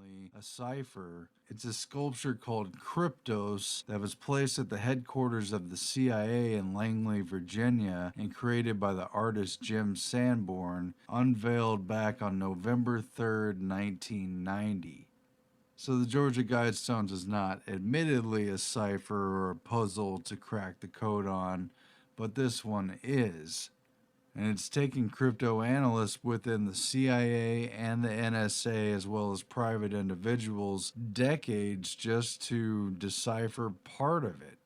originally a cipher. It's a sculpture called Cryptos that was placed at the headquarters of the CIA in Langley, Virginia, and created by the artist Jim Sanborn, unveiled back on November 3rd, 1990. So the Georgia Guidestones is not admittedly a cipher or a puzzle to crack the code on, but this one is. And it's taken crypto analysts within the CIA and the NSA, as well as private individuals, decades just to decipher part of it.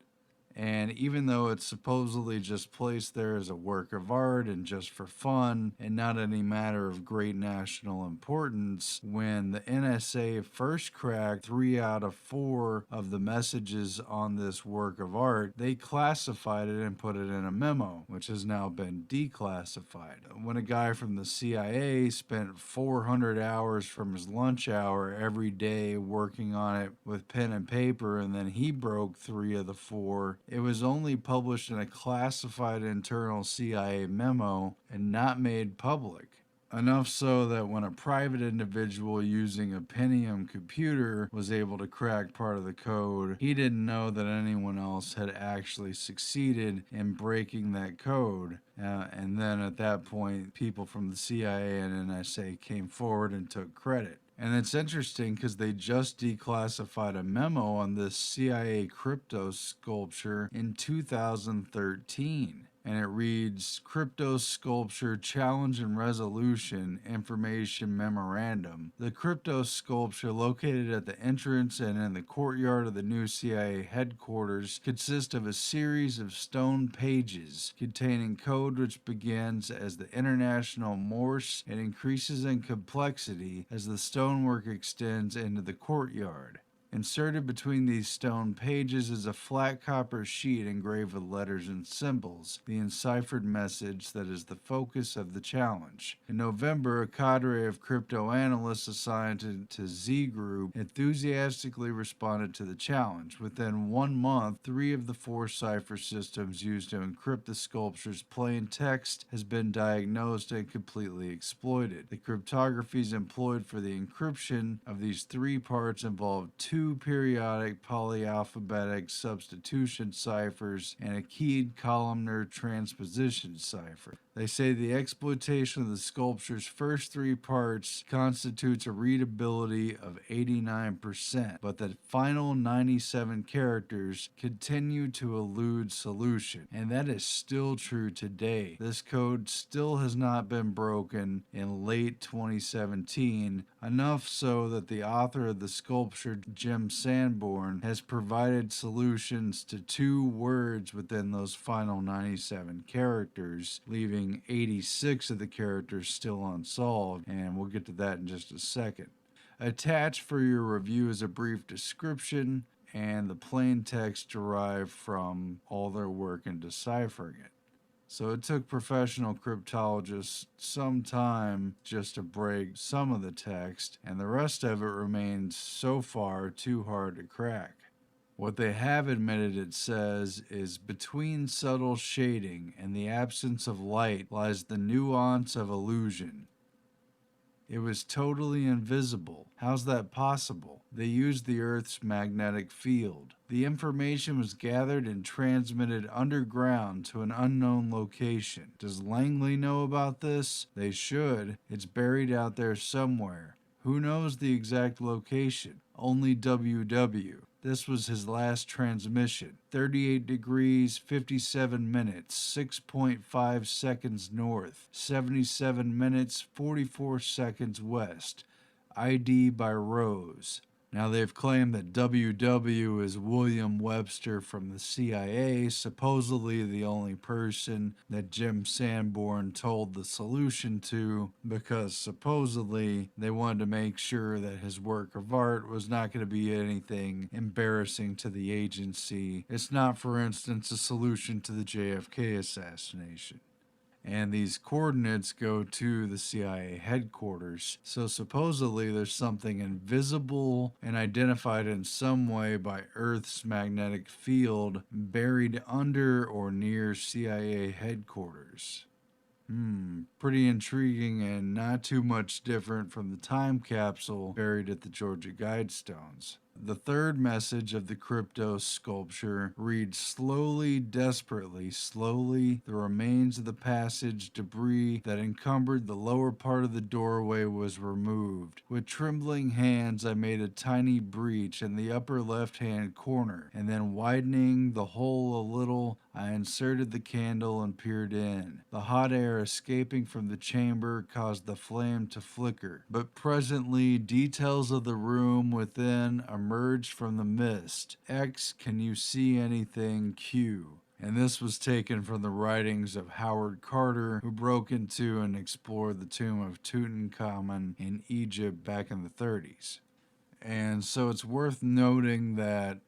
And even though it's supposedly just placed there as a work of art and just for fun and not any matter of great national importance, when the NSA first cracked 3 out of 4 of the messages on this work of art, they classified it and put it in a memo, which has now been declassified. When a guy from the CIA spent 400 hours from his lunch hour every day working on it with pen and paper, and then he broke 3 of the 4, it was only published in a classified internal CIA memo and not made public. Enough so that when a private individual using a Pentium computer was able to crack part of the code, he didn't know that anyone else had actually succeeded in breaking that code. And then at that point, people from the CIA and NSA came forward and took credit. And it's interesting because they just declassified a memo on this CIA crypto sculpture in 2013. And it reads, Crypto Sculpture Challenge and Resolution Information Memorandum. The crypto sculpture, located at the entrance and in the courtyard of the new CIA headquarters, consists of a series of stone pages containing code which begins as the International Morse and increases in complexity as the stonework extends into the courtyard. Inserted between these stone pages is a flat copper sheet engraved with letters and symbols, the enciphered message that is the focus of the challenge. In November, a cadre of crypto analysts assigned to Z Group enthusiastically responded to the challenge. Within 1 month, 3 of the 4 cipher systems used to encrypt the sculpture's plain text has been diagnosed and completely exploited. The cryptographies employed for the encryption of these 3 parts involved 2 periodic polyalphabetic substitution ciphers and a keyed columnar transposition cipher. They say the exploitation of the sculpture's first 3 parts constitutes a readability of 89%, but the final 97 characters continue to elude solution, and that is still true today. This code still has not been broken in late 2017, enough so that the author of the sculpture, Jim Sanborn, has provided solutions to 2 words within those final 97 characters, leaving 86 of the characters still unsolved, and we'll get to that in just a second. Attached for your review is a brief description and the plain text derived from all their work in deciphering it. So it took professional cryptologists some time just to break some of the text, and the rest of it remains so far too hard to crack. What they have admitted it says is, between subtle shading and the absence of light lies the nuance of illusion. It was totally invisible. How's that possible? They used the Earth's magnetic field. The information was gathered and transmitted underground to an unknown location. Does Langley know about this? They should. It's buried out there somewhere. Who knows the exact location? Only WW. This was his last transmission. 38 degrees, 57 minutes, 6.5 seconds north, 77 minutes, 44 seconds west. ID by Rose. Now they've claimed that WW is William Webster from the CIA, supposedly the only person that Jim Sanborn told the solution to, because supposedly they wanted to make sure that his work of art was not going to be anything embarrassing to the agency. It's not, for instance, a solution to the JFK assassination. And these coordinates go to the CIA headquarters. So supposedly there's something invisible and identified in some way by Earth's magnetic field buried under or near CIA headquarters. Pretty intriguing and not too much different from the time capsule buried at the Georgia Guidestones. The third message of the crypto sculpture reads, "Slowly, desperately, slowly, the remains of the passage debris that encumbered the lower part of the doorway was removed. With trembling hands, I made a tiny breach in the upper left-hand corner, and then widening the hole a little, I inserted the candle and peered in. The hot air escaping from the chamber caused the flame to flicker, but presently details of the room within emerged from the mist. X, can you see anything? Q." And this was taken from the writings of Howard Carter, who broke into and explored the tomb of Tutankhamun in Egypt back in the 30s. And so it's worth noting that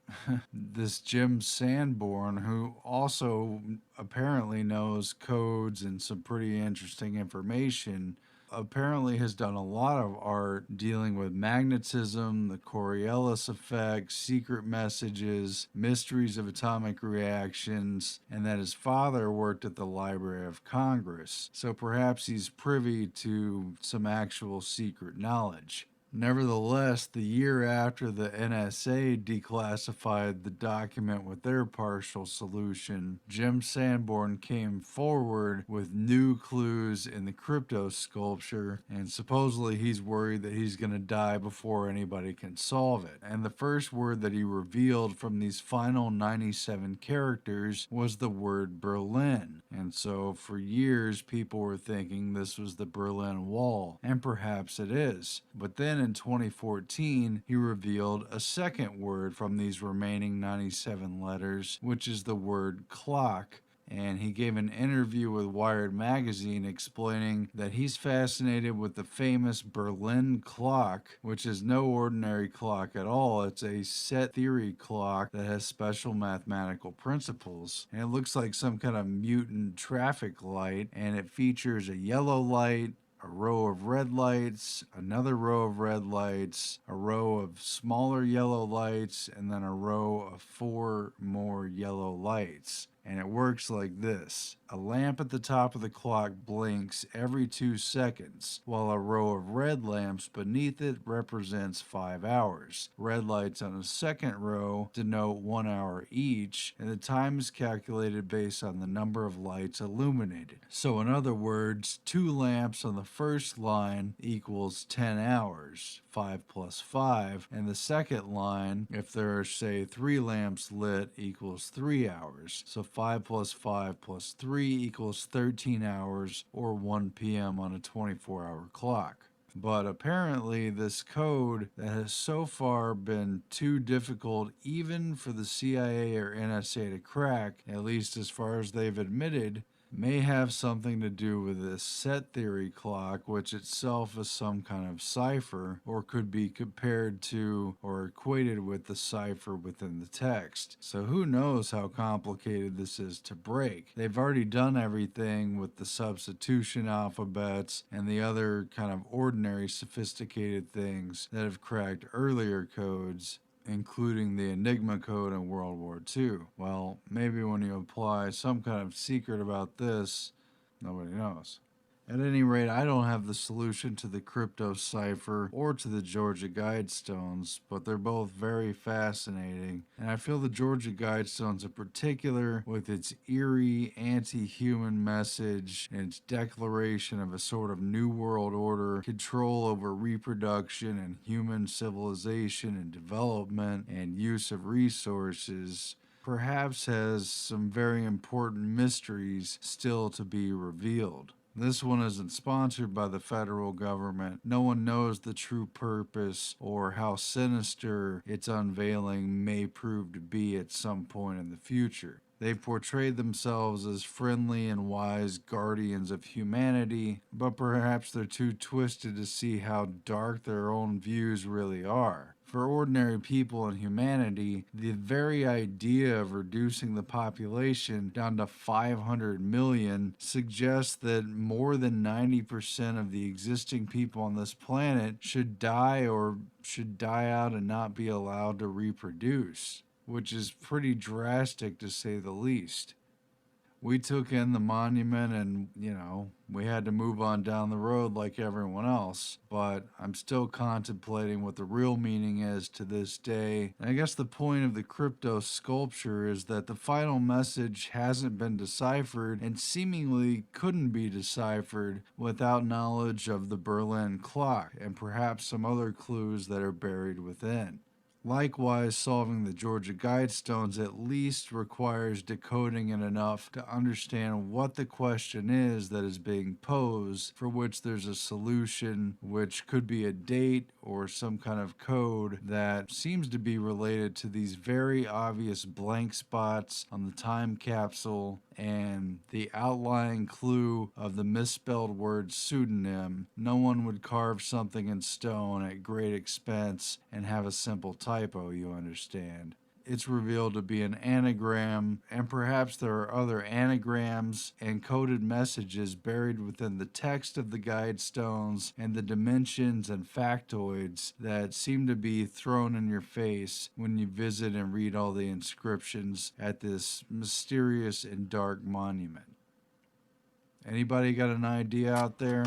this Jim Sanborn, who also apparently knows codes and some pretty interesting information, apparently has done a lot of art dealing with magnetism, the Coriolis effect, secret messages, mysteries of atomic reactions, and that his father worked at the Library of Congress. So perhaps he's privy to some actual secret knowledge. Nevertheless, the year after the NSA declassified the document with their partial solution, Jim Sanborn came forward with new clues in the crypto sculpture, and supposedly he's worried that he's going to die before anybody can solve it. And the first word that he revealed from these final 97 characters was the word Berlin. And so for years, people were thinking this was the Berlin Wall, and perhaps it is. But then in 2014, he revealed a second word from these remaining 97 letters, which is the word clock. And he gave an interview with Wired magazine explaining that he's fascinated with the famous Berlin clock, which is no ordinary clock at all. It's a set theory clock that has special mathematical principles. And it looks like some kind of mutant traffic light, and it features a yellow light, a row of red lights, another row of red lights, a row of smaller yellow lights, and then a row of 4 more yellow lights. And it works like this. A lamp at the top of the clock blinks every 2 seconds, while a row of red lamps beneath it represents 5 hours. Red lights on the second row denote 1 hour each, and the time is calculated based on the number of lights illuminated. So in other words, 2 lamps on the first line equals 10 hours, 5 plus 5, and the second line, if there are say 3 lamps lit, equals 3 hours. So 5 plus 5 plus 3 equals 13 hours, or 1 p.m. on a 24-hour clock. But apparently this code that has so far been too difficult even for the CIA or NSA to crack, at least as far as they've admitted, may have something to do with this set theory clock, which itself is some kind of cipher, or could be compared to or equated with the cipher within the text. So who knows how complicated this is to break. They've already done everything with the substitution alphabets and the other kind of ordinary sophisticated things that have cracked earlier codes, including the Enigma code in World War II. Well, maybe when you apply some kind of secret about this, nobody knows. At any rate, I don't have the solution to the crypto cipher or to the Georgia Guidestones, but they're both very fascinating, and I feel the Georgia Guidestones in particular, with its eerie anti-human message and its declaration of a sort of new world order, control over reproduction and human civilization and development and use of resources, perhaps has some very important mysteries still to be revealed. This one isn't sponsored by the federal government. No one knows the true purpose or how sinister its unveiling may prove to be at some point in the future. They've portrayed themselves as friendly and wise guardians of humanity, but perhaps they're too twisted to see how dark their own views really are. For ordinary people and humanity, the very idea of reducing the population down to 500 million suggests that more than 90% of the existing people on this planet should die or should die out and not be allowed to reproduce, which is pretty drastic to say the least. We took in the monument and, we had to move on down the road like everyone else. But I'm still contemplating what the real meaning is to this day. And I guess the point of the crypto sculpture is that the final message hasn't been deciphered and seemingly couldn't be deciphered without knowledge of the Berlin clock and perhaps some other clues that are buried within. Likewise, solving the Georgia Guidestones at least requires decoding it enough to understand what the question is that is being posed, for which there's a solution, which could be a date or some kind of code that seems to be related to these very obvious blank spots on the time capsule and the outlying clue of the misspelled word pseudonym. No one would carve something in stone at great expense and have a simple typo, you understand. It's revealed to be an anagram, and perhaps there are other anagrams and coded messages buried within the text of the Guidestones and the dimensions and factoids that seem to be thrown in your face when you visit and read all the inscriptions at this mysterious and dark monument. Anybody got an idea out there?